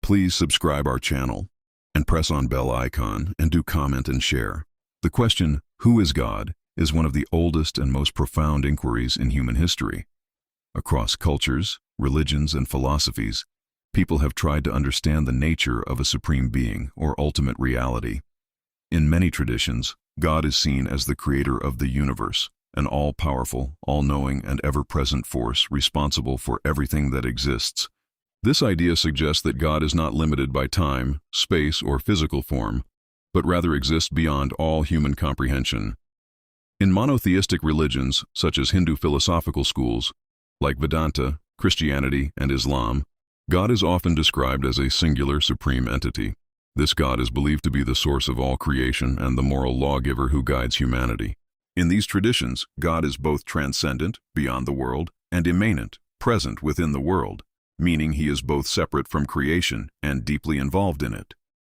Please subscribe our channel and press on bell icon and do comment and share. The question, who is God, is one of the oldest and most profound inquiries in human history. Across cultures, religions, and philosophies, people have tried to understand the nature of a supreme being or ultimate reality. In many traditions, God is seen as the creator of the universe, an all-powerful, all-knowing, and ever-present force responsible for everything that exists. This idea suggests that God is not limited by time, space, or physical form, but rather exists beyond all human comprehension. In monotheistic religions, such as Hindu philosophical schools, like Vedanta, Christianity, and Islam, God is often described as a singular supreme entity. This God is believed to be the source of all creation and the moral lawgiver who guides humanity. In these traditions, God is both transcendent, beyond the world, and immanent, present within the world, meaning he is both separate from creation and deeply involved in it.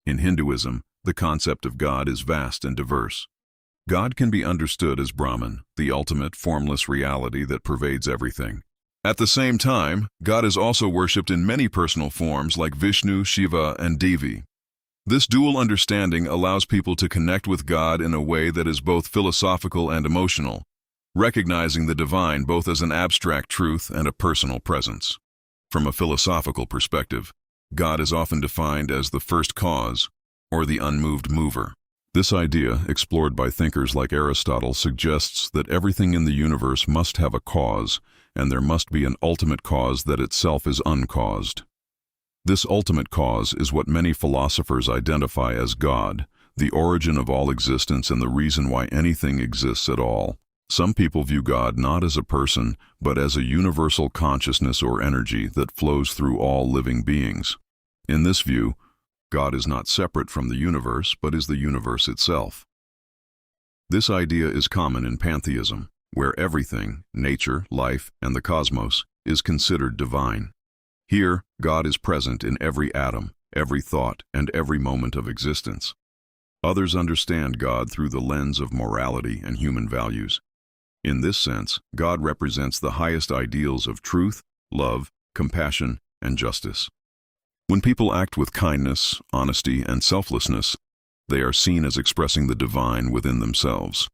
In Hinduism, the concept of God is vast and diverse. God can be understood as Brahman, the ultimate formless reality that pervades everything. At the same time, God is also worshipped in many personal forms like Vishnu, Shiva, and Devi. This dual understanding allows people to connect with God in a way that is both philosophical and emotional, recognizing the divine both as an abstract truth and a personal presence. From a philosophical perspective, God is often defined as the first cause, or the unmoved mover. This idea, explored by thinkers like Aristotle, suggests that everything in the universe must have a cause, and there must be an ultimate cause that itself is uncaused. This ultimate cause is what many philosophers identify as God, the origin of all existence and the reason why anything exists at all. Some people view God not as a person, but as a universal consciousness or energy that flows through all living beings. In this view, God is not separate from the universe, but is the universe itself. This idea is common in pantheism, where everything, nature, life, and the cosmos, is considered divine. Here, God is present in every atom, every thought, and every moment of existence. Others understand God through the lens of morality and human values. In this sense, God represents the highest ideals of truth, love, compassion, and justice. When people act with kindness, honesty, and selflessness, they are seen as expressing the divine within themselves.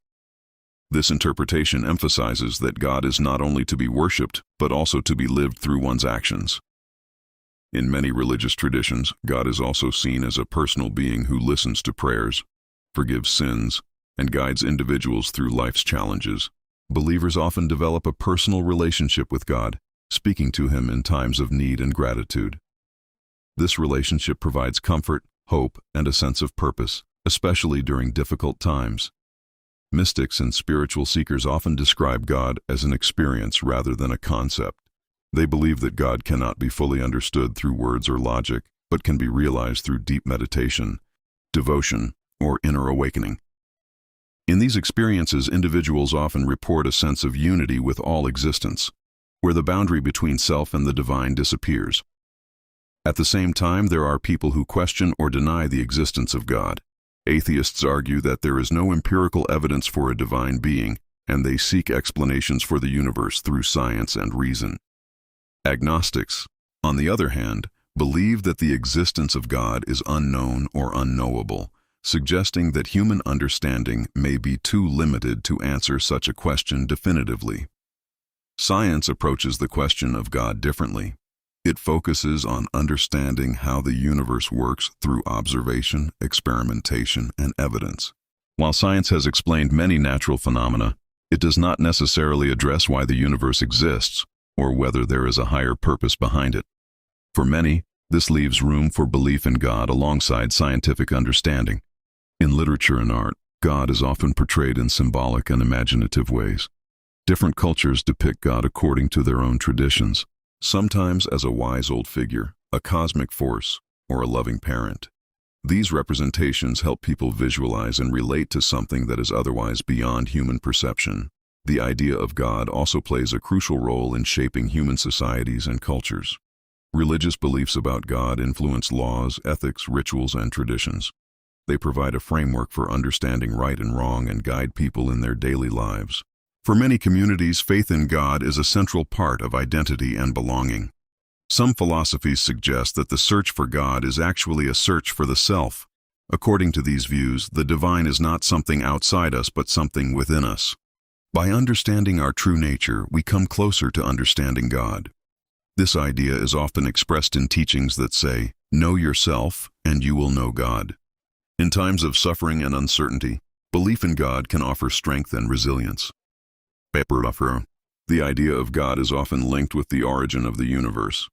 This interpretation emphasizes that God is not only to be worshipped, but also to be lived through one's actions. In many religious traditions, God is also seen as a personal being who listens to prayers, forgives sins, and guides individuals through life's challenges. Believers often develop a personal relationship with God, speaking to him in times of need and gratitude. This relationship provides comfort, hope, and a sense of purpose, especially during difficult times. Mystics and spiritual seekers often describe God as an experience rather than a concept. They believe that God cannot be fully understood through words or logic, but can be realized through deep meditation, devotion, or inner awakening. In these experiences, individuals often report a sense of unity with all existence, where the boundary between self and the divine disappears. At the same time, there are people who question or deny the existence of God. Atheists argue that there is no empirical evidence for a divine being, and they seek explanations for the universe through science and reason. Agnostics, on the other hand, believe that the existence of God is unknown or unknowable, suggesting that human understanding may be too limited to answer such a question definitively. Science approaches the question of God differently. It focuses on understanding how the universe works through observation, experimentation, and evidence. While science has explained many natural phenomena, it does not necessarily address why the universe exists or whether there is a higher purpose behind it. For many, this leaves room for belief in God alongside scientific understanding. In literature and art, God is often portrayed in symbolic and imaginative ways. Different cultures depict God according to their own traditions, sometimes as a wise old figure, a cosmic force, or a loving parent. These representations help people visualize and relate to something that is otherwise beyond human perception. The idea of God also plays a crucial role in shaping human societies and cultures. Religious beliefs about God influence laws, ethics, rituals, and traditions. They provide a framework for understanding right and wrong and guide people in their daily lives. For many communities, faith in God is a central part of identity and belonging. Some philosophies suggest that the search for God is actually a search for the self. According to these views, the divine is not something outside us but something within us. By understanding our true nature, we come closer to understanding God. This idea is often expressed in teachings that say, "Know yourself, and you will know God." In times of suffering and uncertainty, belief in God can offer strength and resilience. The idea of God is often linked with the origin of the universe.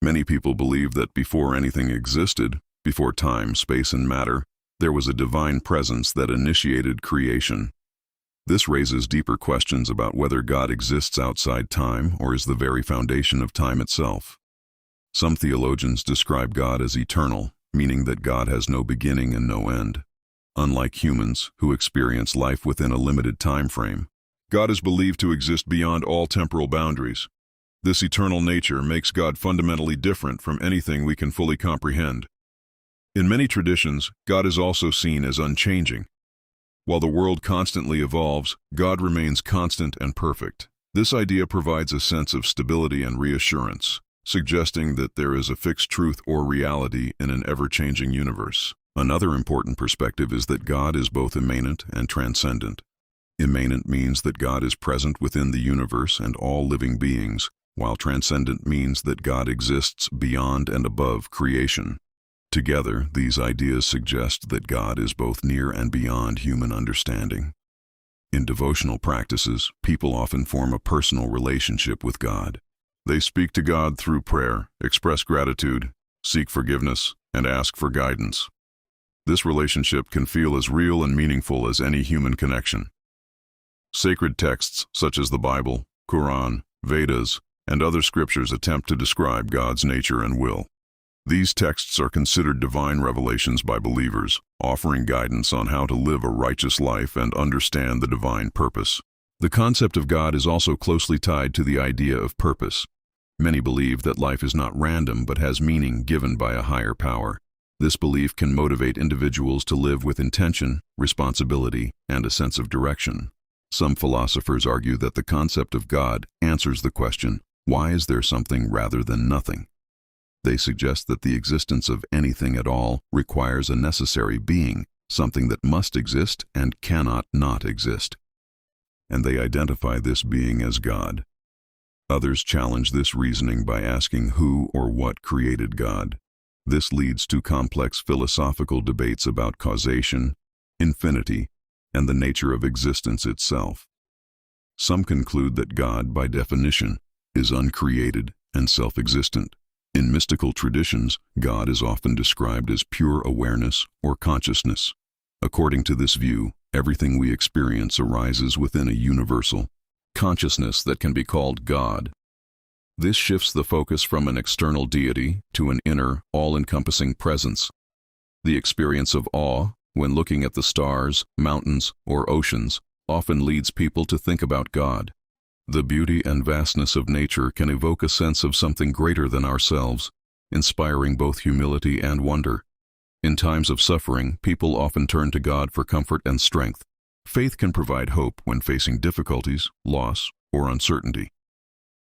Many people believe that before anything existed, before time, space, and matter, there was a divine presence that initiated creation. This raises deeper questions about whether God exists outside time or is the very foundation of time itself. Some theologians describe God as eternal, meaning that God has no beginning and no end. Unlike humans, who experience life within a limited time frame, God is believed to exist beyond all temporal boundaries. This eternal nature makes God fundamentally different from anything we can fully comprehend. In many traditions, God is also seen as unchanging. While the world constantly evolves, God remains constant and perfect. This idea provides a sense of stability and reassurance, suggesting that there is a fixed truth or reality in an ever-changing universe. Another important perspective is that God is both immanent and transcendent. Immanent means that God is present within the universe and all living beings, while transcendent means that God exists beyond and above creation. Together, these ideas suggest that God is both near and beyond human understanding. In devotional practices, people often form a personal relationship with God. They speak to God through prayer, express gratitude, seek forgiveness, and ask for guidance. This relationship can feel as real and meaningful as any human connection. Sacred texts such as the Bible, Quran, Vedas, and other scriptures attempt to describe God's nature and will. These texts are considered divine revelations by believers, offering guidance on how to live a righteous life and understand the divine purpose. The concept of God is also closely tied to the idea of purpose. Many believe that life is not random but has meaning given by a higher power. This belief can motivate individuals to live with intention, responsibility, and a sense of direction. Some philosophers argue that the concept of God answers the question, why is there something rather than nothing? They suggest that the existence of anything at all requires a necessary being, something that must exist and cannot not exist. And they identify this being as God. Others challenge this reasoning by asking who or what created God. This leads to complex philosophical debates about causation, infinity, and the nature of existence itself. Some conclude that God, by definition, is uncreated and self-existent. In mystical traditions, God is often described as pure awareness or consciousness. According to this view, everything we experience arises within a universal consciousness that can be called God. This shifts the focus from an external deity to an inner, all-encompassing presence. The experience of awe, when looking at the stars, mountains, or oceans, often leads people to think about God. The beauty and vastness of nature can evoke a sense of something greater than ourselves, inspiring both humility and wonder. In times of suffering, people often turn to God for comfort and strength. Faith can provide hope when facing difficulties, loss, or uncertainty.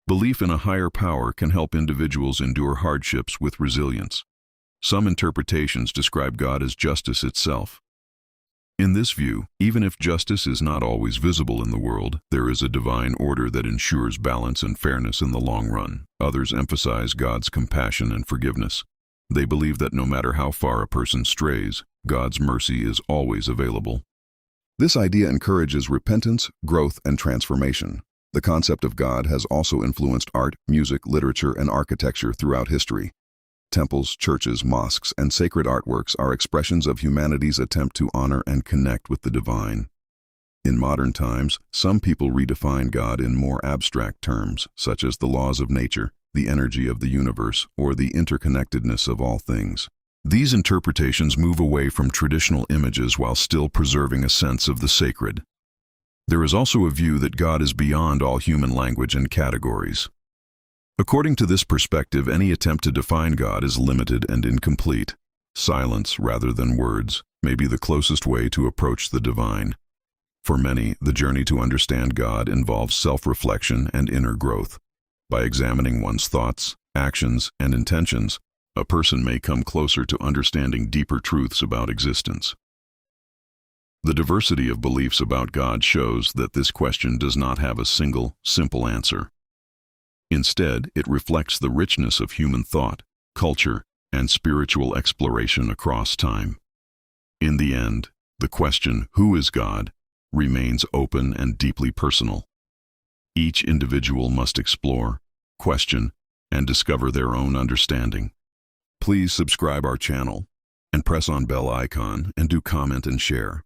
Belief in a higher power can help individuals endure hardships with resilience. Some interpretations describe God as justice itself. In this view, even if justice is not always visible in the world, there is a divine order that ensures balance and fairness in the long run. Others emphasize God's compassion and forgiveness. They believe that no matter how far a person strays, God's mercy is always available. This idea encourages repentance, growth, and transformation. The concept of God has also influenced art, music, literature, and architecture throughout history. Temples, churches, mosques, and sacred artworks are expressions of humanity's attempt to honor and connect with the divine. In modern times, some people redefine God in more abstract terms, such as the laws of nature, the energy of the universe, or the interconnectedness of all things. These interpretations move away from traditional images while still preserving a sense of the sacred. There is also a view that God is beyond all human language and categories. According to this perspective, any attempt to define God is limited and incomplete. Silence, rather than words, may be the closest way to approach the divine. For many, the journey to understand God involves self-reflection and inner growth. By examining one's thoughts, actions, and intentions, a person may come closer to understanding deeper truths about existence. The diversity of beliefs about God shows that this question does not have a single, simple answer. Instead, it reflects the richness of human thought, culture, and spiritual exploration across time. In the end, the question, "Who is God?" remains open and deeply personal. Each individual must explore, question, and discover their own understanding. Please subscribe our channel and press on bell icon and do comment and share.